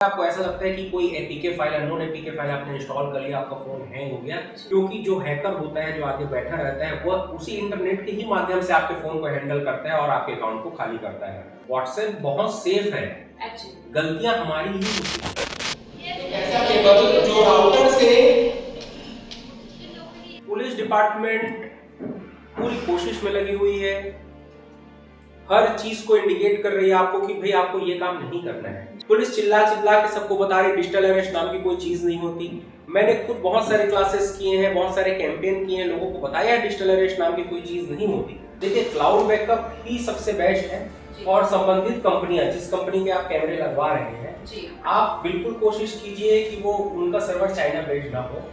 आपको ऐसा लगता है कि कोई APK file unknown APK file आपने इंस्टॉल कर लिया, आपका फोन हैंग हो गया, क्योंकि जो हैकर होता है जो आगे बैठा रहता है वह उसी इंटरनेट के ही माध्यम से आपके फोन को हैंडल करता है और आपके अकाउंट को खाली करता है। व्हाट्सएप बहुत सेफ है, गलतियां हमारी ही होती हैं। ऐसा केबल जो राउटर से पुलिस डिपार्टमेंट पूरी कोशिश में लगी हुई है, हर चीज को इंडिकेट कर रही है आपको कि भाई आपको ये काम नहीं करना है। पुलिस चिल्ला चिल्ला के सबको बता रही डिजिटल अरेस्ट नाम की कोई चीज नहीं होती। मैंने खुद बहुत सारे क्लासेस किए हैं, बहुत सारे कैंपेन किए हैं, लोगों को बताया है डिजिटल अरेस्ट नाम की कोई चीज नहीं होती। देखिए, क्लाउड बैकअप ही सबसे बेस्ट है और संबंधित कंपनियां, जिस कंपनी के आप कैमरे लगवा रहे हैं, आप बिल्कुल कोशिश कीजिए कि वो उनका सर्वर चाइना बेस्ड ना हो।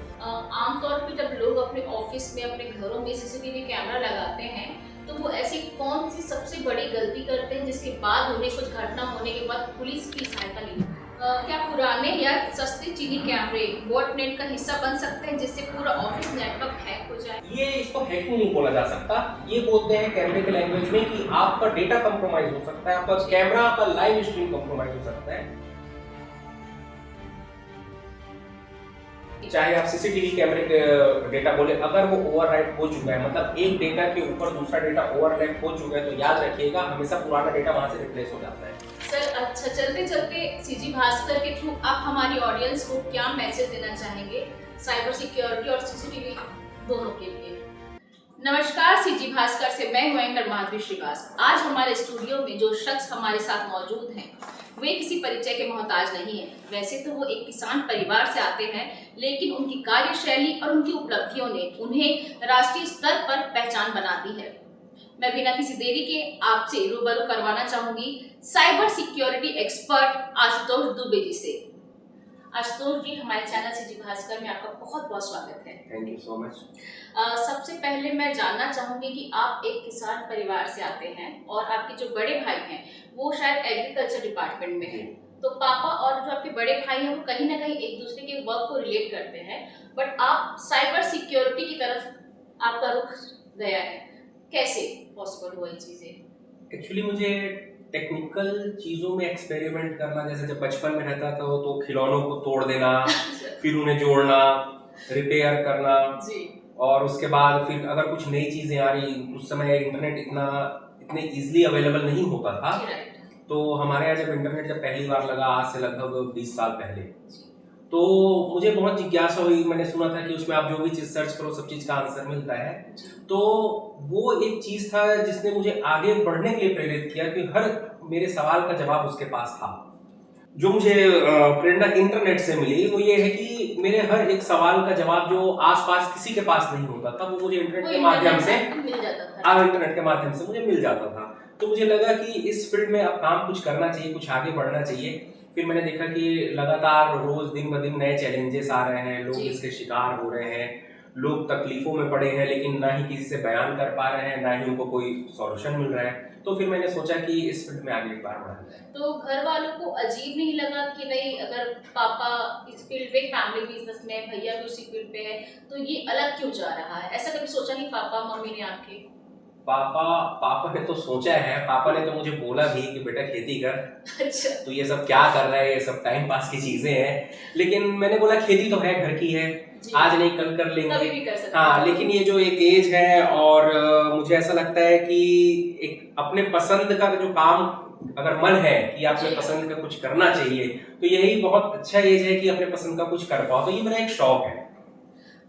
आमतौर पर जब लोग अपने ऑफिस में, अपने घरों में सीसीटीवी कैमरा लगाते हैं, तो वो ऐसी कौन सी सबसे बड़ी गलती करते हैं जिसके बाद उन्हें कुछ घटना होने के बाद पुलिस की सहायता ली? क्या पुराने या सस्ते चीनी कैमरे बॉटनेट का हिस्सा बन सकते हैं जिससे पूरा ऑफिस नेटवर्क हैक हो जाए? ये इसको हैकिंग नहीं बोला जा सकता, ये बोलते हैं कैमरे के लैंग्वेज में कि आपका डेटा कंप्रोमाइज हो सकता है, आपका कैमरा, आपका लाइव स्ट्रीम कंप्रोमाइज हो सकता है। चाहे आप सीसीटीवी कैमरे के डेटा बोले, अगर वो ओवरराइट हो चुका है, मतलब एक डेटा के ऊपर दूसरा डेटा ओवरलैप हो चुका है, तो याद रखिएगा हमेशा पुराना डेटा वहां से रिप्लेस हो जाता है। सर, अच्छा, चलते चलते सीजी भास्कर के थ्रू आप हमारी ऑडियंस को क्या मैसेज देना चाहेंगे साइबर सिक्योरिटी और सीसीटीवी दोनों के लिए? नमस्कार, सीजी भास्कर से मैं हूं एंकर माधवी श्रीवास। आज हमारे स्टूडियो में जो शख्स हमारे साथ मौजूद हैं वे किसी परिचय के मोहताज नहीं है। वैसे तो वो एक किसान परिवार से आते हैं, लेकिन उनकी कार्यशैली और उनकी उपलब्धियों ने उन्हें राष्ट्रीय स्तर पर पहचान बना दी है। मैं बिना किसी देरी के आपसे रूबरू करवाना चाहूंगी cyber security expert Ashutosh Dubey ji से। आशुतोष जी, हमारे चैनल सीजी भास्कर में आपका बहुत बहुत स्वागत है। Thank you so much. सबसे पहले मैं जानना चाहूंगी कि आप एक किसान परिवार से आते हैं और आपके जो बड़े भाई हैं वो शायद एग्रीकल्चर डिपार्टमेंट में हैं। तो पापा और जो आपके बड़े भाई हैं वो कहीं ना कहीं एक दूसरे के वर्क को रिलेट करते हैं, बट आप साइबर सिक्योरिटी की तरफ आपका रुख गया है। कैसे पॉसिबल हुआ ये चीजें? एक्चुअली मुझे टेक्निकल चीज़ों में एक्सपेरिमेंट करना, जैसे जब बचपन में रहता था तो खिलौनों को तोड़ देना, फिर उन्हें जोड़ना, रिपेयर करना जी। और उसके बाद फिर अगर कुछ नई चीज़ें आ रही, उस समय इंटरनेट इतने इजीली अवेलेबल नहीं होता था, तो हमारे यहाँ जब इंटरनेट जब पहली बार लगा, आज से लगभग 20 साल पहले, तो मुझे बहुत जिज्ञासा हुई। मैंने सुना था कि उसमें आप जो भी चीज़ सर्च करो सब चीज़ का आंसर मिलता है। तो वो एक चीज़ था जिसने मुझे आगे बढ़ने के लिए प्रेरित किया कि हर मेरे सवाल का जवाब उसके पास था। जो मुझे प्रेरणा इंटरनेट से मिली वो ये है कि मेरे हर एक सवाल का जवाब जो आसपास किसी के पास नहीं होता था, वो मुझे इंटरनेट के माध्यम से मिल जाता था। इंटरनेट के माध्यम से मुझे मिल जाता था। तो मुझे लगा कि इस फील्ड में अब काम कुछ करना चाहिए, कुछ आगे बढ़ना चाहिए। फिर मैंने देखा कि लगातार रोज दिन ब दिन नए चैलेंजेस आ रहे हैं, लोग इसके शिकार हो रहे हैं, लोग तकलीफों में पड़े हैं, लेकिन ना ही किसी से बयान कर पा रहे हैं, ना ही उनको कोई सॉल्यूशन मिल रहा है। तो फिर मैंने सोचा कि इस फील्ड में आगे एक बार बढ़ा जाए। तो घर वालों को अजीब नहीं लगा कि नहीं, अगर पापा इस फील्ड में, फैमिली बिजनेस में, भैया भी उसी फील्ड पे है, तो ये अलग क्यों जा रहा है? ऐसा कभी सोचा नहीं पापा मम्मी ने आपके? पापा ने तो सोचा है, पापा ने तो मुझे बोला भी कि बेटा खेती कर। अच्छा। तो ये सब क्या कर रहा है, ये सब टाइम पास की चीजें हैं। लेकिन मैंने बोला खेती तो है, घर की है, आज नहीं कल कर लेंगे, कभी भी कर सकते। हाँ, लेकिन ये जो एक एज है और मुझे ऐसा लगता है कि एक अपने पसंद का जो काम, अगर मन है कि अपने पसंद का कुछ करना चाहिए, तो यही बहुत अच्छा एज है कि अपने पसंद का कुछ कर पाओ। तो ये मेरा एक शौक है।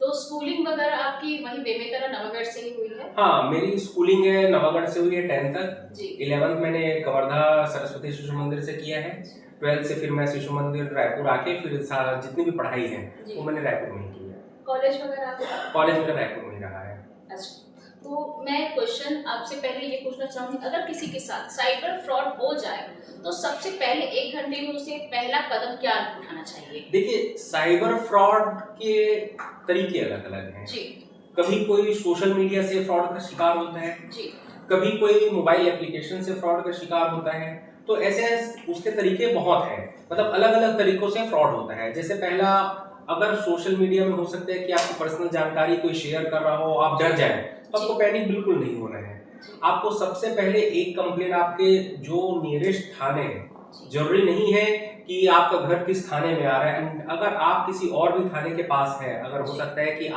तो स्कूलिंग वगैरह आपकी वहीं बेमेतरा नवागढ़ से ही हुई है? हाँ, मेरी स्कूलिंग है नवागढ़ से हुई है 10th तक। 11th मैंने कवर्धा सरस्वती शिशु मंदिर से किया है। 12th से फिर मैं शिशु मंदिर रायपुर आके फिर जितनी भी पढ़ाई है वो मैंने रायपुर में ही की है। कॉलेज वगैरह? कॉलेज मेरा रायपुर में ही रहा है। अच्छा, तो मैं क्वेश्चन आपसे पहले ये पूछना चाहूंगी, अगर किसी के साथ साइबर फ्रॉड हो जाए तो सबसे पहले 1 घंटे में उसे पहला कदम क्या उठाना चाहिए? देखिए, साइबर फ्रॉड के तरीके अलग अलग हैं जी। कभी कोई सोशल मीडिया से फ्रॉड का शिकार होता है जी। कभी कोई मोबाइल एप्लीकेशन से फ्रॉड का शिकार होता है। तो ऐसे उसके तरीके बहुत हैं, मतलब अलग अलग तरीकों से फ्रॉड होता है। जैसे पहला, अगर सोशल मीडिया में हो सकता है कि आपकी पर्सनल जानकारी कोई शेयर कर रहा हो, आप डर जाएं, तो आपको पैनिक बिल्कुल नहीं होना है। आपको सबसे पहले एक कंप्लेंट आपके जो नियरेस्ट थाने है, जरूरी नहीं है कि आपका घर किस थाने में आ रहा है। एंड अगर आप किसी और भी थाने के पास है, अगर हो सकता है कि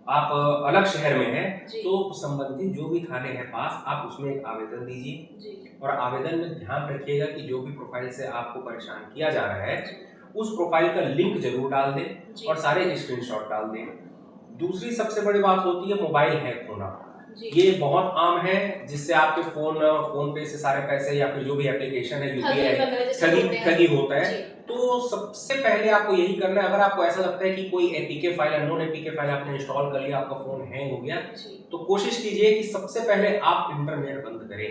आप अलग शहर में हैं, तो संबंधित जो भी थाने हैं पास, आप उसमें एक आवेदन दीजिए। और आवेदन में ध्यान रखिएगा कि जो भी प्रोफाइल से आपको परेशान किया जा रहा है, उस प्रोफाइल का लिंक जरूर डाल दें और सारे स्क्रीनशॉट डाल दें। दूसरी सबसे बड़ी बात होती है मोबाइल हैक होना। ये बहुत आम है, जिससे आपके फोन पे से सारे पैसे या फिर जो भी एप्लीकेशन है यूपीआई ठगी होता है। तो सबसे पहले आपको यही करना है, अगर आपको ऐसा लगता है कि कोई APK file, unknown APK file आपने इंस्टॉल कर लिया, आपका फोन हैंग हो गया, तो कोशिश कीजिए कि सबसे पहले आप इंटरनेट बंद करें,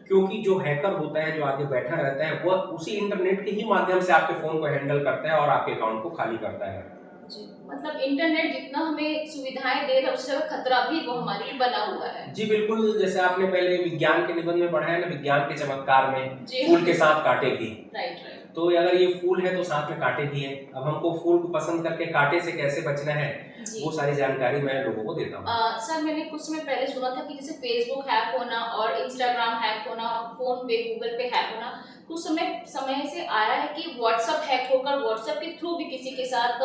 क्योंकि जो हैकर होता है, जो आगे बैठा रहता है, वह उसी इंटरनेट के ही माध्यम से आपके फोन को हैंडल करता है और आपके अकाउंट को खाली करता है। जी, मतलब इंटरनेट जितना हमें सुविधाएं दे रहा है, उससे खतरा भी वो हमारे लिए बना हुआ है। जी बिल्कुल, जैसे आपने पहले विज्ञान के निबंध में पढ़ा है ना, विज्ञान के चमत्कार में फूल के साथ कांटे भी। राइट। तो अगर ये फूल है तो साथ में कांटे भी है। अब हमको फूल को पसंद करके कांटे से कैसे बचना है, वो सारी जानकारी मैं लोगों को देता हूँ। सर, मैंने कुछ समय पहले सुना था कि जैसे फेसबुक हैक होना और इंस्टाग्राम हैक होना, फोन पे, गूगल पे हैक होना, कुछ समय से आया है कि व्हाट्सएप हैक होकर व्हाट्सएप के थ्रू भी किसी के साथ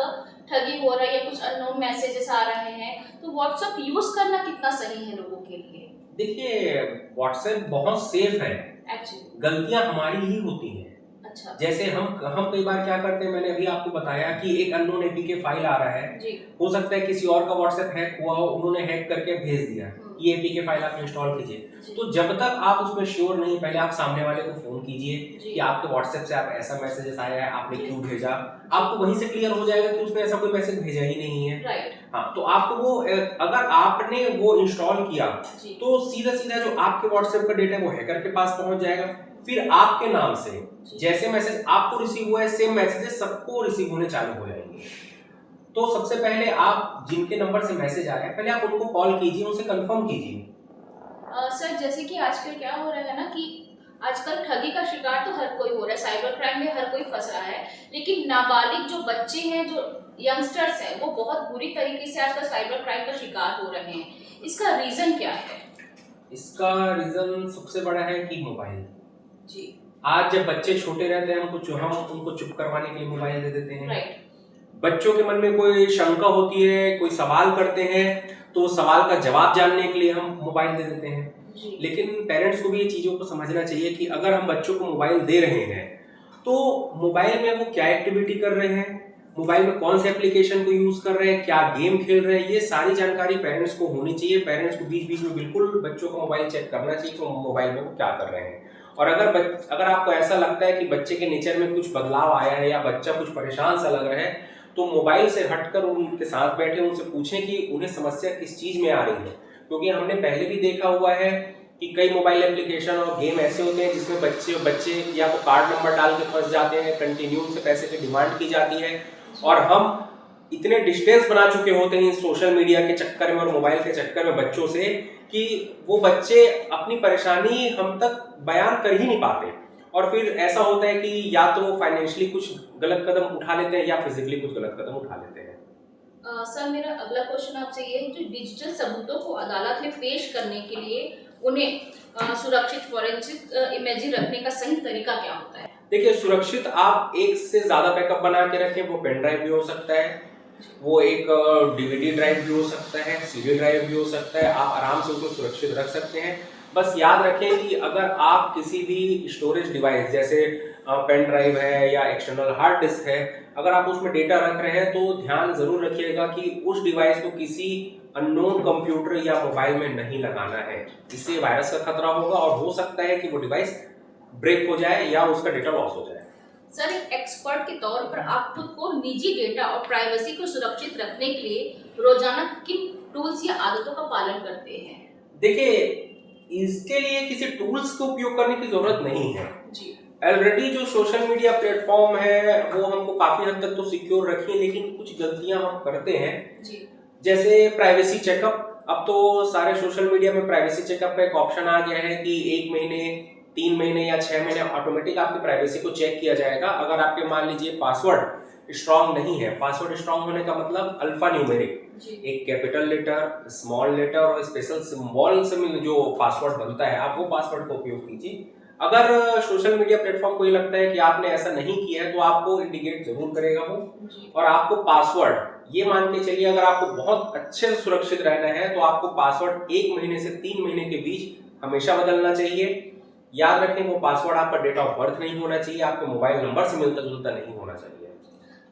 ठगी हो रहा है या कुछ अननोन मैसेजेस आ रहे हैं। तो व्हाट्सएप यूज करना कितना सही है लोगों के लिए? देखिए, व्हाट्सएप बहुत सेफ है, एक्चुअली गलतियां हमारी ही होती हैं। अच्छा। जैसे हम कई बार क्या करते हैं, मैंने अभी आपको बताया कि एक अननोन एपीके फाइल आ रहा है जी। हो सकता है किसी और का व्हाट्सएप हैक हुआ हो, उन्होंने हैक करके भेज दिया, ये एपीके फाइल आप इंस्टॉल कीजिए। तो जब तक आप उसमें श्योर नहीं, पहले आप सामने वाले को फोन कीजिए कि आपके व्हाट्सएप से आप ऐसा मैसेजेस आया है, आपने क्यों भेजा। आपको वहीं से क्लियर हो जाएगा कि उसने ऐसा कोई मैसेज भेजा ही नहीं है। राइट। हाँ, तो आपको वो, अगर आपने वो इंस्टॉल किया तो सीधा जो आपके व्हाट्सएप का डेटा वो हैकर के पास पहुंच जाएगा। फिर आपके नाम से जैसे मैसेज आपको रिसीव हुआ है, सेम मैसेजेस सबको रिसीव होने चालू हो जाएंगे। तो सबसे पहले आप जिनके नंबर से मैसेज आ रहा है, पहले आप उनको कॉल कीजिए, उनसे कंफर्म कीजिए। सर, जैसे कि आजकल क्या हो रहा है ना कि आजकल ठगी का शिकार तो हर कोई हो रहा है, साइबर क्राइम में हर कोई फंस रहा है, लेकिन नाबालिग जो बच्चे हैं, जो यंगस्टर्स हैं, वो बहुत बुरी तरीके से आजकल साइबर क्राइम का शिकार हो रहे हैं। इसका रीजन क्या है? इसका रीजन सबसे बड़ा है कि मोबाइल। जी। आज जब बच्चे छोटे रहते हैं, हम उनको चुप करवाने के लिए मोबाइल दे देते हैं। राइट। बच्चों के मन में कोई शंका होती है, कोई सवाल करते हैं, तो सवाल का जवाब जानने के लिए हम मोबाइल दे देते हैं। लेकिन पेरेंट्स को भी ये चीज़ों को समझना चाहिए कि अगर हम बच्चों को मोबाइल दे रहे हैं, तो मोबाइल में वो क्या एक्टिविटी कर रहे हैं, मोबाइल में कौन से एप्लीकेशन को यूज कर रहे हैं, क्या गेम खेल रहे हैं, ये सारी जानकारी पेरेंट्स को होनी चाहिए। पेरेंट्स को बीच बीच में बिल्कुल बच्चों का मोबाइल चेक करना चाहिए कि मोबाइल में वो क्या कर रहे हैं। और अगर आपको ऐसा लगता है कि बच्चे के नेचर में कुछ बदलाव आया है या बच्चा कुछ परेशान सा लग रहा है, तो मोबाइल से हटकर उनके साथ बैठे उनसे पूछें कि उन्हें समस्या किस चीज में आ रही है। क्योंकि हमने पहले भी देखा हुआ है कि कई मोबाइल एप्लीकेशन और गेम ऐसे होते हैं जिसमें बच्चे या तो कार्ड नंबर डाल के फंस जाते हैं, कंटिन्यू से पैसे की डिमांड की जाती है, और हम इतने डिस्टेंस बना चुके होते हैं सोशल मीडिया के चक्कर में और मोबाइल के चक्कर में बच्चों से, कि वो बच्चे अपनी परेशानी हम तक बयान कर ही नहीं पाते। और फिर ऐसा होता है कि या तो वो फाइनेंशियली कुछ गलत कदम उठा लेते हैं या फिजिकली कुछ गलत कदम उठा लेते हैं। सर, मेरा अगला क्वेश्चन आपसे ये है, जो डिजिटल सबूतों को अदालत में पेश करने के लिए उन्हें सुरक्षित फॉरेंसिक इमेजिंग रखने का सही तरीका क्या होता है? देखिए, सुरक्षित आप एक से ज्यादा बैकअप बना के रखें। वो पेन ड्राइव भी हो सकता है, वो एक डीवीडी ड्राइव भी हो सकता है, सीडी ड्राइव भी हो सकता है। आप आराम से उसको सुरक्षित रख सकते हैं। बस याद रखें कि अगर आप किसी भी स्टोरेज डिवाइस जैसे पेन ड्राइव है या एक्सटर्नल हार्ड डिस्क है, अगर आप उसमें डेटा रख रहे हैं, तो ध्यान जरूर रखिएगा कि उस डिवाइस को किसी अननोन कंप्यूटर या मोबाइल में नहीं लगाना है। इससे वायरस का खतरा होगा और हो सकता है कि वो डिवाइस ब्रेक हो जाए या उसका डेटा लॉस हो जाए। सर, एक एक्सपर्ट के तौर पर आप खुद को निजी डेटा और प्राइवेसी को सुरक्षित रखने के लिए रोजाना किन टूल्स या आदतों का पालन करते हैं? देखिए, इसके लिए किसी टूल्स का उपयोग करने की जरूरत नहीं है जी। ऑलरेडी जो सोशल मीडिया प्लेटफॉर्म है वो हमको काफी हद तक तो सिक्योर रखी है, लेकिन कुछ गलतियां हम करते हैं जी। जैसे प्राइवेसी चेकअप। अब तो सारे सोशल मीडिया में प्राइवेसी चेकअप का एक ऑप्शन आ गया है कि 1 महीने, 3 महीने या 6 महीने ऑटोमेटिक आपकी प्राइवेसी को चेक किया जाएगा। अगर आपके मान लीजिए पासवर्ड स्ट्रांग नहीं है, पासवर्ड स्ट्रांग होने का मतलब अल्फा न्यूमेरिक, एक कैपिटल लेटर, स्मॉल लेटर और स्पेशल सिंबल से जो पासवर्ड बनता है, आप वो पासवर्ड का उपयोग कीजिए। अगर सोशल मीडिया प्लेटफॉर्म को ये लगता है कि आपने ऐसा नहीं किया है तो आपको इंडिकेट जरूर करेगा वो। और आपको पासवर्ड ये मान के चलिए, अगर आपको बहुत अच्छे से सुरक्षित रहना है तो आपको पासवर्ड 1 महीने से 3 महीने के बीच हमेशा बदलना चाहिए। याद रखें, वो पासवर्ड आपका डेट ऑफ बर्थ नहीं होना चाहिए, आपके मोबाइल नंबर से मिलता जुलता नहीं होना चाहिए।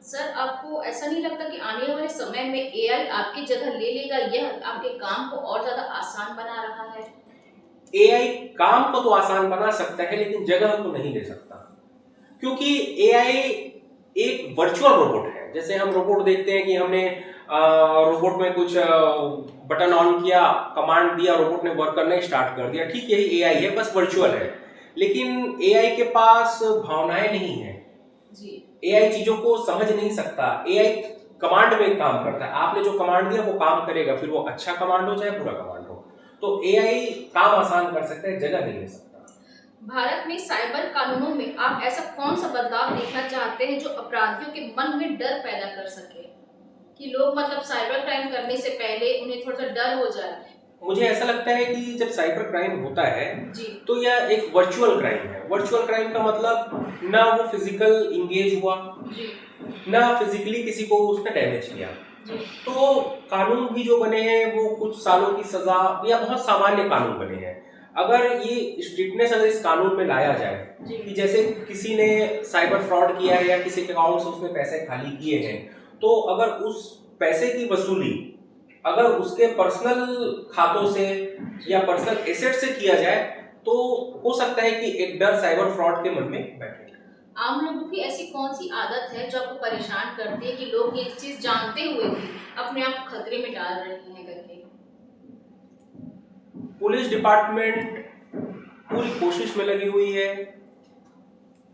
सर, आपको ऐसा नहीं लगता कि आने वाले समय में एआई आपकी जगह ले लेगा, यह आपके काम को और ज्यादा आसान बना रहा है? एआई काम को तो आसान बना सकता है लेकिन जगह को नहीं ले सकता, क्योंकि एआई एक वर्चुअल रोबोट है। जैसे हम रोबोट देखते हैं कि हमने रोबोट में कुछ बटन ऑन किया, कमांड दिया, रोबोट ने वर्क करना स्टार्ट कर दिया, ठीक यही एआई है, बस वर्चुअल है। लेकिन एआई के पास भावनाएं नहीं है जी। एआई चीजों को समझ नहीं सकता। एआई कमांड में काम करता है, आपने जो कमांड दिया वो काम करेगा, फिर वो अच्छा कमांड हो चाहे बुरा कमांड हो। तो एआई काम आसान कर सकता है, जगह नहीं ले सकता। भारत में साइबर कानूनों में आप ऐसा कौन सा बदलाव देखना चाहते हैं जो अपराधियों के मन में डर पैदा कर सके, कि लोग मतलब साइबर क्राइम करने से पहले उन्हें थोड़ा सा डर हो जाए? मुझे ऐसा लगता है कि जब साइबर क्राइम होता है जी। तो यह एक वर्चुअल क्राइम है। वर्चुअल क्राइम का मतलब ना वो फिजिकल इंगेज हुआ जी। ना फिजिकली किसी को उसने डैमेज किया। जी। तो कानून भी जो बने हैं वो कुछ सालों की सजा या बहुत सामान्य कानून बने हैं। अगर ये स्ट्रिक्टनेस अगर इस कानून में लाया जाए कि जैसे किसी ने साइबर फ्रॉड किया है या किसी के अकाउंट से उसने पैसे खाली किए हैं, तो अगर उस पैसे की वसूली अगर उसके पर्सनल खातों से या पर्सनल एसेट से किया जाए तो हो सकता है कि एक डर साइबर फ्रॉड के मन में बैठे। आम लोगों की ऐसी कौन सी आदत है जो आपको परेशान करती है कि लोग ये चीज जानते हुए भी अपने आप को खतरे में डाल रहे हैं करके? पुलिस डिपार्टमेंट पूरी कोशिश में लगी हुई है,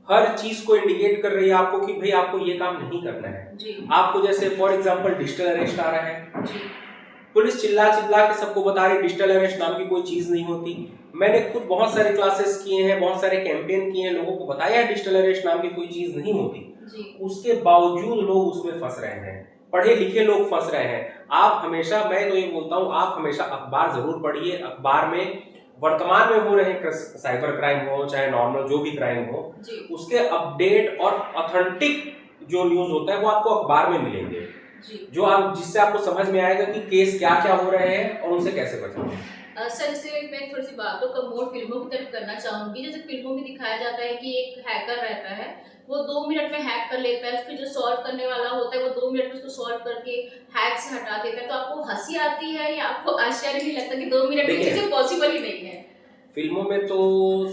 हर चीज को इंडिकेट कर रही है आपको कि भाई आपको ये काम नहीं करना है जी। आपको जैसे फॉर एग्जांपल डिजिटल अरेस्ट आ रहा है जी। पुलिस चिल्ला चिल्ला के सबको बता रही डिजिटल अरेस्ट नाम की कोई चीज नहीं होती। मैंने खुद बहुत सारे क्लासेस किए हैं, बहुत सारे कैंपेन किए हैं, लोगों को बताया है डिजिटल अरेस्ट नाम की कोई चीज नहीं होती जी। उसके बावजूद लोग उसमें फंस रहे हैं, पढ़े लिखे लोग फंस रहे हैं। आप हमेशा, मैं तो ये बोलता हूँ, आप हमेशा अखबार जरूर पढ़िए। अखबार में वर्तमान में हो रहे साइबर क्राइम हो चाहे नॉर्मल जो भी क्राइम हो उसके अपडेट और ऑथेंटिक जो न्यूज होता है वो आपको अखबार में मिलेंगे जो आप जिससे आपको समझ में आएगा कि केस क्या क्या हो रहे हैं और उनसे कैसे बचना। सर, इससे मैं थोड़ी सी बातों का मोड़ फिल्मों की तरफ करना चाहूंगी। जैसे फिल्मों में दिखाया जाता है कि एक हैकर रहता है, वो 2 मिनट में हैक कर लेता है, फिर जो सॉल्व करने वाला होता है वो 2 मिनट में उसको सॉल्व करके हैक से हटा देता है। तो आपको हंसी आती है या आपको आश्चर्य नहीं लगता कि 2 मिनट में चीजें पॉसिबल ही नहीं है? फिल्मों में तो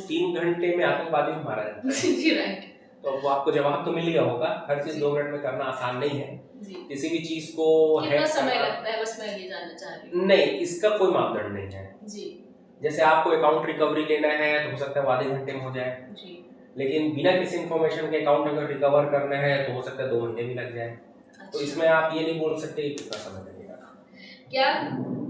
3 घंटे में आतंकवादी को मारा जाता है जी राइट। तो वो आपको जवाब तो मिल गया होगा। हर चीज 2 मिनट में करना आसान नहीं है जी। किसी भी चीज को कितना समय लगता है, बस मैं ये जानना चाह रही हूँ। नहीं, इसका कोई मापदंड नहीं है जी। जैसे आपको अकाउंट रिकवरी लेना है तो हो सकता है वो आधे घंटे में हो जाए जी। लेकिन बिना किसी इन्फॉर्मेशन के अकाउंट अगर रिकवर करना है तो हो सकता है 2 महीने भी लग जाए। तो इसमें आप ये नहीं बोल सकते कितना समय लगेगा। क्या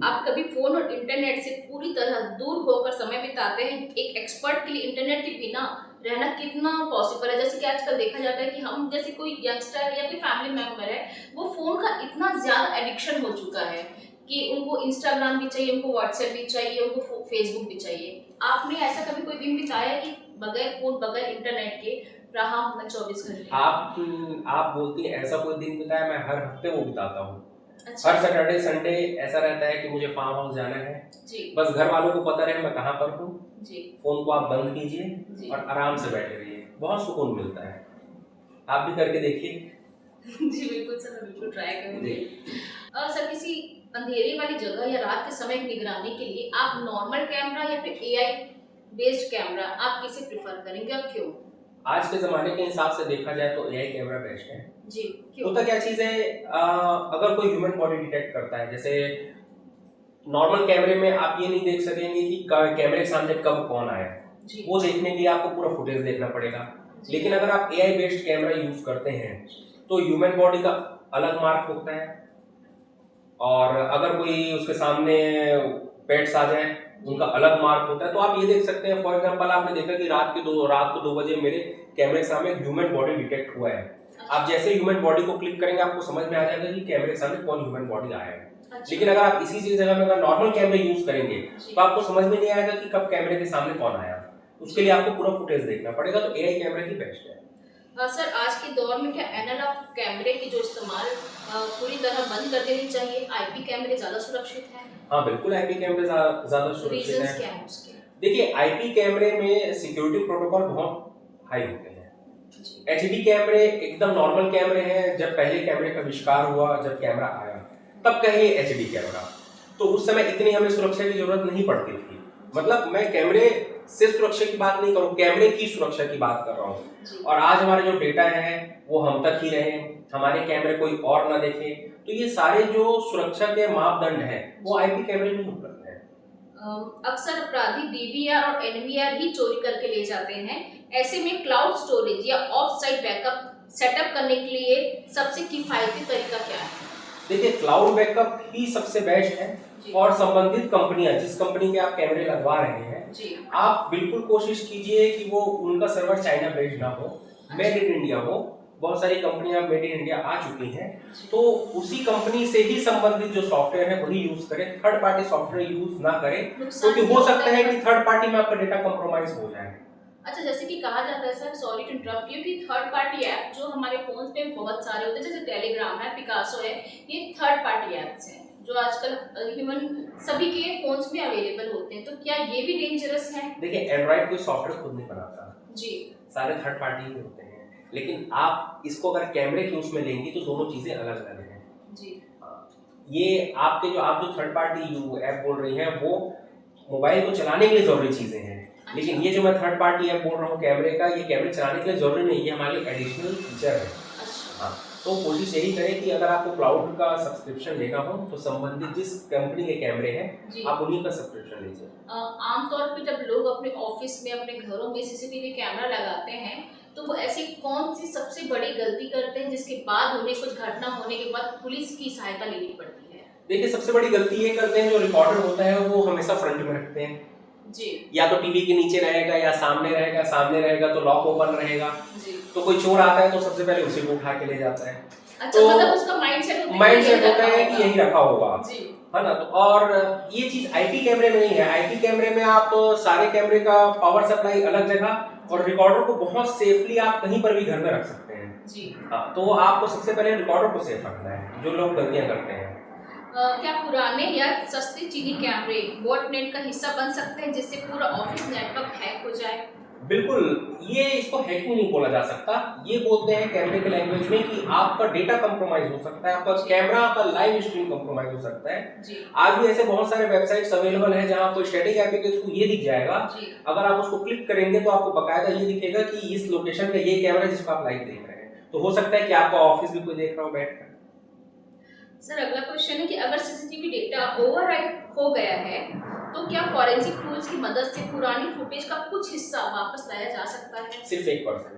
आप कभी फोन और इंटरनेट से पूरी तरह दूर होकर समय बिताते हैं? एक एक्सपर्ट के लिए इंटरनेट के बिना रहना कितना पॉसिबल है? जैसे कि आजकल देखा जाता है कि हम जैसे कोई यंगस्टर या कोई फैमिली मेंबर है, वो फोन का इतना ज्यादा एडिक्शन हो चुका है कि उनको इंस्टाग्राम भी चाहिए, उनको व्हाट्सएप भी चाहिए, उनको फेसबुक भी चाहिए। आपने ऐसा कभी कोई दिन बिताया कि बगैर फोन बगैर इंटरनेट के रहा हूं मैं 24 घंटे? आप बोलती हैं ऐसा कोई दिन बिताया, मैं हर हफ्ते वो बिताता हूँ। अच्छा। हर सैटरडे संडे ऐसा रहता है कि मुझे फार्म हाउस जाना है जी। बस घर वालों को पता रहे मैं कहाँ पर हूँ जी। फोन को आप बंद कीजिए और आराम से बैठे रहिए, बहुत सुकून मिलता है। आप भी करके देखिए। जी बिल्कुल सर, मैं बिल्कुल ट्राई करूंगी। सर, किसी अंधेरे वाली जगह या रात के समय की निगरानी के लिए आप नॉर्मल कैमरा या फिर एआई बेस्ड कैमरा आप किसे प्रेफर करेंगे और क्यों? आज के ज़माने के हिसाब से देखा जाए तो एआई कैमरा बेस्ट है। जी, क्यों? होता क्या चीज़ है, अगर कोई ह्यूमन बॉडी डिटेक्ट करता है, जैसे नॉर्मल कैमरे में आप ये नहीं देख सकेंगे कि कैमरे के सामने कब कौन आया, वो देखने के लिए आपको पूरा फुटेज देखना पड़ेगा। लेकिन अगर आप एआई बेस्ड कैमरा यूज करते हैं तो ह्यूमन बॉडी का अलग मार्क होता है और अगर कोई उसके सामने पेट्स आ जाए उनका अलग मार्क होता है। तो आप ये देख सकते हैं, फॉर एग्जांपल आपने देखा कि रात को 2 बजे मेरे कैमरे के सामने ह्यूमन बॉडी डिटेक्ट हुआ है। आप जैसे ह्यूमन बॉडी को क्लिक करेंगे आपको समझ में आ जाएगा कि कैमरे के सामने कौन ह्यूमन बॉडी आया है। लेकिन अगर आप इसी जगह में अगर नॉर्मल कैमरे यूज करेंगे तो आपको समझ में नहीं आएगा कि कब कैमरे के सामने कौन आया। उसके लिए आपको पूरा फुटेज देखना पड़ेगा, तो एआई कैमरा ही बेस्ट है। सर आज के दौर में क्या एनालॉग कैमरे की जो इस्तेमाल पूरी तरह बंद कर देनी चाहिए? आईपी कैमरे ज्यादा सुरक्षित हैं? हाँ बिल्कुल, आईपी कैमरे ज्यादा सुरक्षित रीजंस है। क्या है उसके? देखिए आईपी कैमरे में सिक्योरिटी प्रोटोकॉल बहुत हाई होते हैं। एचडी कैमरे एकदम नॉर्मल कैमरे हैं। जब पहले कैमरे का आविष्कार हुआ, जब कैमरा आया तब कहे एचडी कैमरा, तो उस समय इतनी हमें सुरक्षा की जरूरत नहीं पड़ती थी। मतलब मैं कैमरे से सुरक्षा की बात नहीं करूँ, कैमरे की सुरक्षा की बात कर रहा हूँ। और आज हमारे जो डेटा है वो हम तक ही रहे, हमारे कैमरे कोई और ना देखे, तो ये सारे जो सुरक्षा के मापदंड हैं वो आईपी कैमरे में उपलब्ध है। अक्सर अपराधी डीवीआर और एनवीआर ही चोरी करके ले जाते हैं। ऐसे में क्लाउड स्टोरेज या ऑफ साइट बैकअप सेटअप करने के लिए सबसे किफायती तरीका क्या है? देखिए क्लाउड बैकअप ही सबसे बेस्ट है। और संबंधित कंपनियां, जिस कंपनी के आप कैमरे लगवा रहे हैं जी, आप बिल्कुल कोशिश कीजिए कि वो उनका सर्वर चाइना बेस्ड ना हो, मेड इन इंडिया हो। बहुत सारी कंपनियां मेड इन इंडिया आ चुकी हैं, तो उसी कंपनी से ही संबंधित जो सॉफ्टवेयर है वही यूज करें, थर्ड पार्टी सॉफ्टवेयर यूज ना करें, क्योंकि हो सकता है कि थर्ड पार्टी में आपका डेटा कंप्रोमाइज हो जाए। अच्छा, जैसे कि कहा जाता है sir, sorry to interrupt you, कि थर्ड पार्टी ऐप जो हमारे फोन पे बहुत सारे होते हैं, जैसे टेलीग्राम है, पिकासो है, ये थर्ड पार्टी ऐप्स हैं जो आजकल ह्यूमन सभी के फोन्स में अवेलेबल होते हैं, तो क्या ये भी डेंजरस है? देखिए एंड्रॉइड कोई सॉफ्टवेयर खुद नहीं बनाता जी, सारे थर्ड पार्टी ही होते हैं, लेकिन आप इसको अगर कैमरे के उसमें लेंगी तो दोनों चीजें अलग अलग हैं जी। ये आपके जो आप जो थर्ड पार्टी ऐप बोल रही हैं वो मोबाइल को चलाने के लिए जरूरी चीजें हैं, लेकिन ये जो मैं थर्ड पार्टी ऐप बोल रहा हूँ कैमरे का, ये कैमरे चलाने के लिए जरूरी नहीं, ये हमारे लिए एडिशनल फीचर है। हाँ, तो कोशिश यही करें कि अगर आपको क्लाउड का सब्सक्रिप्शन लेना हो तो संबंधित जिस कंपनी के कैमरे हैं आप उन्हीं का सब्सक्रिप्शन लीजिए। आमतौर पे जब लोग अपने ऑफिस में, अपने घरों में सीसीटीवी कैमरा लगाते हैं, तो वो ऐसी कौन सी सबसे बड़ी गलती करते हैं जिसके बाद उन्हें कुछ घटना होने के बाद पुलिस की सहायता लेनी पड़ती है? देखिए सबसे बड़ी गलती ये करते हैं, जो रिकॉर्डर होता है वो हमेशा फ्रंट में रखते हैं जी, या तो टीवी के नीचे रहेगा या सामने रहेगा, सामने रहेगा तो लॉक ओपन रहेगा जी। तो कोई चोर आता है तो सबसे पहले उसी को उठा के ले जाता है। अच्छा, तो मतलब उसका माइंडसेट होता है कि यही रखा होगा जी, है ना। तो और ये चीज आईपी कैमरे में नहीं है। आईपी कैमरे में आप सारे कैमरे का पावर सप्लाई अलग जगह और रिकॉर्डर को बहुत सेफली आप कहीं पर भी घर में रख सकते हैं जी। हाँ, तो आपको सबसे पहले रिकॉर्डर को सेफ रखना है, जो लोग गलतियां करते हैं। क्या पुराने या सस्ते चीनी कैमरे बॉटनेट का हिस्सा बन सकते हैं जिससे पूरा ऑफिस नेटवर्क हैक हो जाए? बिल्कुल, ये इसको हैकिंग नहीं बोला जा सकता, ये बोलते हैं कैमरे के लैंग्वेज में कि आपका डेटा कंप्रोमाइज हो सकता है, आपका कैमरा का लाइव स्ट्रीम कंप्रोमाइज हो सकता है जी। आज भी ऐसे बहुत सारे वेबसाइट्स अवेलेबल हैं जहां आपको स्टैटिक ऐप के थ्रू ये दिख जाएगा जी। अगर आप उसको क्लिक करेंगे तो आपको बकायदा ये दिखेगा कि इस लोकेशन का ये कैमरा जिसको आप लाइव देख रहे हैं, तो हो सकता है कि आपका ऑफिस भी कोई देख रहा हो बैठकर। सर अगला क्वेश्चन है कि अगर सीसीटीवी डेटा ओवरराइट हो गया है तो क्या फॉरेंसिक टूल्स की मदद से पुरानी फुटेज का कुछ हिस्सा वापस लाया जा सकता है? सिर्फ 1%,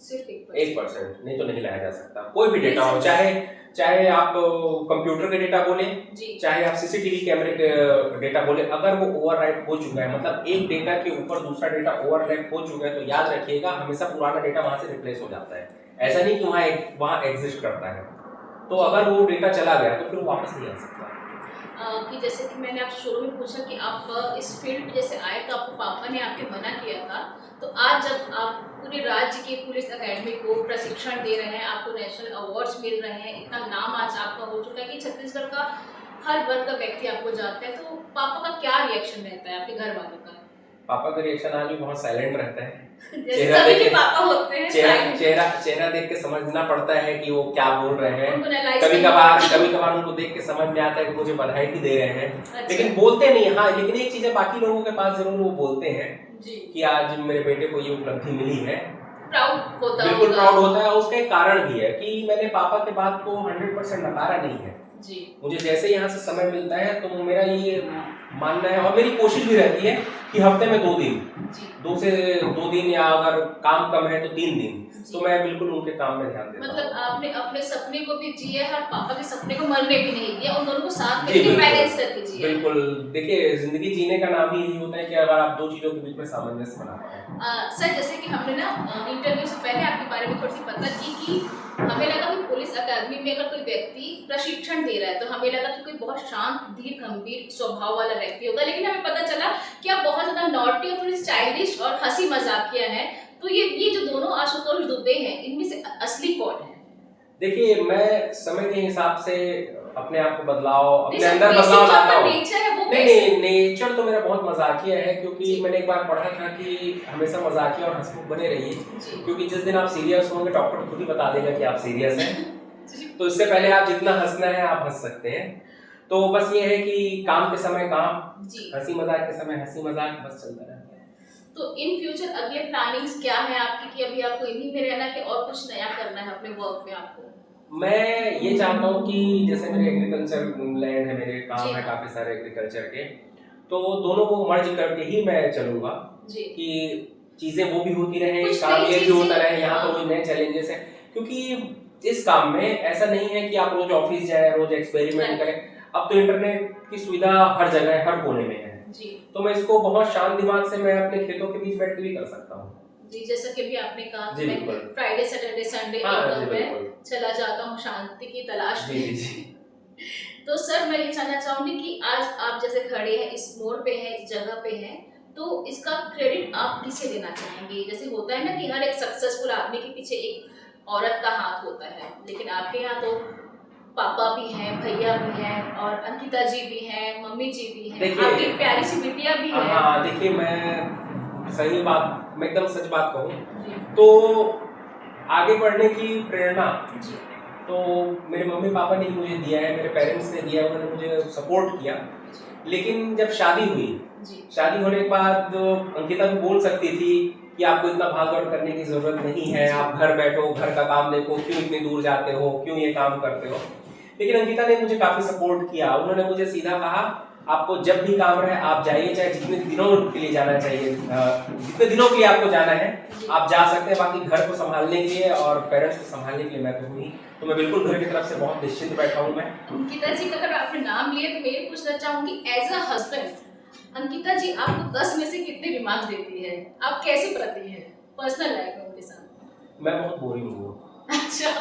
सिर्फ 1%, नहीं तो नहीं लाया जा सकता। कोई भी डेटा हो, चाहे आप कंप्यूटर के डेटा बोले, चाहे आप सीसीटीवी कैमरे के डेटा बोले, अगर वो ओवरराइट हो चुका है, मतलब एक डेटा के ऊपर दूसरा डेटा ओवरलैप हो चुका है, तो याद रखिएगा हमेशा पुराना डेटा वहां से रिप्लेस हो जाता है। ऐसा नहीं कि वहां एग्जिस्ट करता है, तो अगर वो डेटा चला गया तो फिर वो वापस नहीं आ सकता। कि जैसे कि मैंने आपसे शुरू में पूछा कि आप इस फील्ड जैसे आए तो आपको पापा ने आपके मना किया था, तो आज जब आप पूरे राज्य के पुलिस एकेडमी को प्रशिक्षण दे रहे हैं, आपको नेशनल अवार्ड्स मिल रहे हैं, इतना नाम आज आपका हो चुका है कि छत्तीसगढ़ का हर वर्ग का व्यक्ति आपको जानता है, तो पापा का क्या रिएक्शन रहता है, आपके घर वालों का? पापा का रिएक्शन आज भी बहुत साइलेंट रहता है। जैसे सभी के पापा होते हैं, चेहरा देख के समझना पड़ता है कि वो क्या बोल रहे हैं। कभी कभार उनको देख के समझ में आता है कि मुझे बधाई भी दे रहे हैं। अच्छा। लेकिन बोलते नहीं। हाँ, लेकिन एक चीज है, बाकी लोगों के पास जरूर वो बोलते हैं कि आज मेरे बेटे को ये उपलब्धि मिली है, बिल्कुल प्राउड होता है। उसका एक कारण भी है कि मैंने पापा के बात को 100% नकारा नहीं है जी। मुझे जैसे यहाँ से समय मिलता है तो मेरा ये मानना है और मेरी कोशिश भी रहती है कि हफ्ते में 2 दिन, 2 दिन या अगर काम कम है तो 3 दिन, तो मैं बिल्कुल उनके काम में ध्यान देता हूँ। मतलब आपने अपने सपने को भी जिया है और पापा के सपने को मरने भी नहीं दिया, उन दोनों को साथ में बैलेंस करके जिया। बिल्कुल, देखिए जिंदगी जीने का नाम ही यही होता है कि अगर आप 2 चीजों के बीच में सामंजस्य बना पाए। सर जैसे कि हमने ना इंटरव्यू से पहले आपके बारे में थोड़ी सी पता की कि हमें लगा कि पुलिस अकेडमी में अगर कोई व्यक्ति प्रशिक्षण दे रहा है तो हमें लगा कि कोई बहुत शांत, धीर, गंभीर स्वभाव वाला व्यक्ति होगा, लेकिन हमें पता चला कि आप बहुत ज्यादा नॉटी और थोड़ी स्टाइलिश और हंसी मजाकिया हैं। तो ये जो दोनों आशुतोष दुबे हैं, इनमें से असली कौन है? देखिए, मैं समय के हिसाब से अपने आप को बदलाव, अपने नहीं, अंदर basic बदलाव जो लाता आपका हूँ। नेचर है वो नहीं, नेचर तो मेरा बहुत मजाकिया है, क्योंकि जी। मैंने एक बार पढ़ा था कि हमेशा मजाकिया और हंसमुख बने रहिए, जी। क्योंकि जिस दिन आप सीरियस होंगे डॉक्टर खुद ही बता देगा कि आप सीरियस हैं। जी। तो इससे पहले आप जितना हंसना है आप हंस सकते हैं। तो बस ये है कि काम के समय काम, जी। हंसी मजाक के समय हंसी मजाक, बस चलता रहता है। तो इन फ्यूचर अगले प्लानिंग्स क्या है आपकी कि अभी आपको इन्हीं में रहना है कि और कुछ नया करना है अपने वर्क में आपको? मैं ये चाहता हूँ कि जैसे मेरे एग्रीकल्चर लैंड है, मेरे काम जी। है काफी सारे एग्रीकल्चर के, तो दोनों को मर्ज करके ही मैं चलूंगा जी। कि चीजें वो भी होती रहे, कुछ काम नई ये भी चीजें, होता रहे, यहाँ हाँ। तो वही नए चैलेंजेस है। क्योंकि इस काम में ऐसा नहीं है कि आप रोज ऑफिस जाए, रोज एक्सपेरिमेंट Right. करें। अब तो इंटरनेट की सुविधा हर जगह है, हर कोने में है, जी। तो मैं इसको बहुत शांत दिमाग से मैं अपने खेतों के बीच बैठ के भी कर सकता हूँ। जी, जैसा कि अभी आपने कहा जी, कि मैं बिल्कुल। फ्राइडे, सैटरडे, संडे हाँ जी, एकदम मैं बिल्कुल। चला जाता हूँ शांति की तलाश जी में। जी जी। तो सर मैं ये जानना चाहूंगी कि आज आप जैसे खड़े हैं, इस मोड़ पे हैं, इस जगह पे हैं, तो इसका क्रेडिट आप किसे देना चाहेंगे? जैसे होता है ना कि हर एक सक्सेसफुल आदमी के पीछे एक औरत का हाथ होता है, लेकिन आपके यहाँ तो पापा भी हैं, भैया भी हैं और अंकिता जी भी हैं, मम्मी जी भी हैं, देखिए, आपकी प्यारी सी बिटिया भी है। हाँ देखिए, मैं सही बात, मैं एकदम सच बात कहूँ जी। तो आगे बढ़ने की प्रेरणा जी। तो मेरे मम्मी पापा ने ही मुझे दिया है, मेरे पेरेंट्स ने दिया है, उन्होंने मुझे सपोर्ट किया। लेकिन जब शादी हुई, जी। शादी होने के बाद अंकिता भी बोल सकती थी कि आपको इतना भाग-दौड़ करने की जरूरत नहीं है, आप घर बैठो, घर का काम देखो, क्यों इतनी दूर जाते हो, क्यों ये काम करते हो। लेकिन अंकिता ने मुझे काफी सपोर्ट किया, उन्होंने मुझे सीधा कहा आपको जब भी काम रहे आप जाइए, चाहे जितने दिनों के लिए जाना चाहिए, जितने दिनों के लिए आपको जाना है आप जा सकते हैं, बाकी घर को संभालने के लिए और पेरेंट्स को संभालने के लिए मैं तो हूँ ही। तो मैं बिल्कुल घर की तरफ से बहुत निश्चिंत बैठा हूँ। मैं अंकिता जी का अगर आपने नाम लिया तो मैं ये पूछना चाहूंगी, एज अ हस्बैंड अंकिता जी आपको 10 में से कितने रिमार्क्स देती है? आप कैसे पति हैं पर्सनल लाइफ में उनके साथ? मैं बहुत बोरिंग हूँ। अच्छा।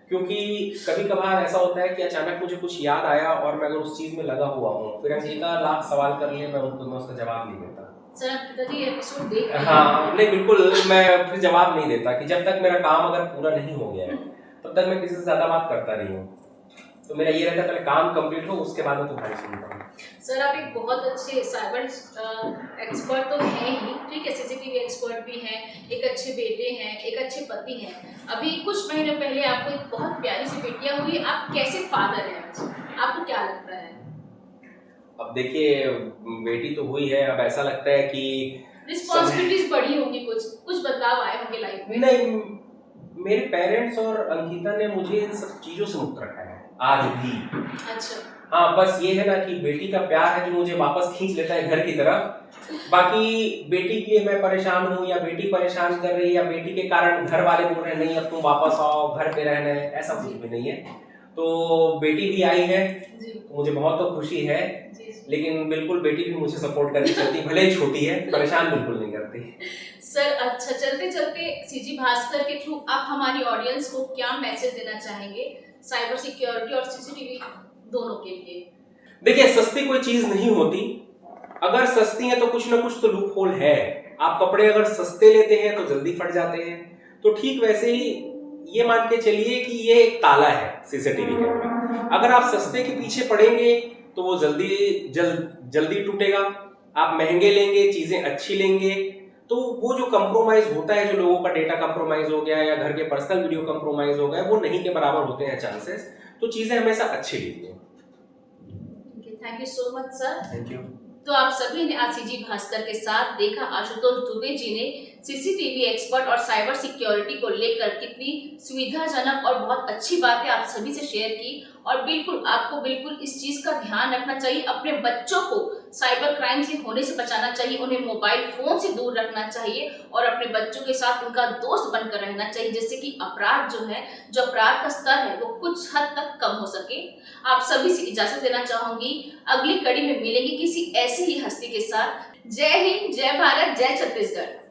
क्योंकि कभी कभार ऐसा होता है कि अचानक मुझे कुछ याद आया और मैं अगर उस चीज में लगा हुआ हूँ, फिर अंकिता लाख सवाल कर लिए, मैं उसका जवाब नहीं देता। सर अंकिता जी एपिसोड देख रहे हैं? हाँ नहीं, बिल्कुल मैं फिर जवाब नहीं देता कि जब तक मेरा काम अगर पूरा नहीं हो गया है तब तक मैं किसी से ज्यादा बात करता नहीं हूँ। तो मेरा ये रहता है पहले काम कंप्लीट हो, उसके बाद मैं तुम्हारी सुनता हूँ। सर आप एक बहुत अच्छे साइबर एक्सपर्ट तो हैं ही, ठीक है, सीसीटीवी एक्सपर्ट भी हैं, एक अच्छे बेटे हैं, एक अच्छे पति हैं। अभी कुछ महीने पहले आपको एक बहुत प्यारी सी बेटियां हुई, आप कैसे फादर हैं आज? आपको क्या लगता है? अब देखिए, बेटी तो हुई है, अब ऐसा लगता है कि रिस्पॉन्सिबिलिटीज बढ़ी होंगी, कुछ बदलाव आए होंगे लाइफ में? नहीं, मेरे पेरेंट्स और अंकिता ने मुझे इन सब चीजों से मुक्त रखा है आज भी। अच्छा। हाँ, बस ये है ना कि बेटी का प्यार है जो मुझे वापस खींच लेता है घर की तरफ। बाकी बेटी के लिए मैं परेशान हूँ या बेटी परेशान कर रही है या बेटी के कारण घर वाले बोल रहे हैं नहीं अब तुम वापस आओ, घर पे रहना है, ऐसा कुछ भी नहीं है। तो बेटी भी आई है जी। तो मुझे बहुत तो खुशी है, जी। लेकिन बिल्कुल बेटी भी मुझे सपोर्ट करके चलती, भले ही छोटी है, परेशान बिल्कुल नहीं करती। सर अच्छा, चलते चलते सीजी भास्कर के थ्रू आप हमारी ऑडियंस को क्या मैसेज देना चाहेंगे साइबर सिक्योरिटी और सीसीटीवी दोनों के लिए? देखिए, सस्ती कोई चीज नहीं होती, अगर सस्ती है तो कुछ ना कुछ तो लूप होल है। आप कपड़े अगर सस्ते लेते हैं तो जल्दी फट जाते हैं, तो ठीक वैसे ही ये मान के चलिए कि ये एक ताला है सीसीटीवी कैमरा, अगर आप सस्ते के पीछे पड़ेंगे तो वो जल्दी टूटेगा। आप महंगे लेंगे, चीजें अच्छी लेंगे, तो वो जो कंप्रोमाइज होता है, जो लोगों का डेटा कंप्रोमाइज हो गया या घर के पर्सनल वीडियो कंप्रोमाइज हो गया, वो नहीं के बराबर होते हैं चांसेस। तो चीजें हमेशा अच्छी लीजिए। Thank you so much sir. Thank you. तो आप सभी ने आज सीजी भास्कर के साथ देखा आशुतोष दुबे जी ने सीसीटीवी एक्सपर्ट और साइबर सिक्योरिटी को लेकर कितनी सुविधाजनक और बहुत अच्छी बातें आप सभी से शेयर की। और बिल्कुल आपको बिल्कुल इस चीज का ध्यान रखना चाहिए, अपने बच्चों को साइबर क्राइम से होने से बचाना चाहिए, उन्हें मोबाइल फोन से दूर रखना चाहिए और अपने बच्चों के साथ उनका दोस्त बनकर रहना चाहिए, जिससे कि अपराध जो अपराध का स्तर है वो कुछ हद तक कम हो सके। आप सभी से इजाजत देना चाहूंगी, अगली कड़ी में मिलेंगे किसी ऐसे ही हस्ती के साथ। जय हिंद, जय भारत, जय छत्तीसगढ़।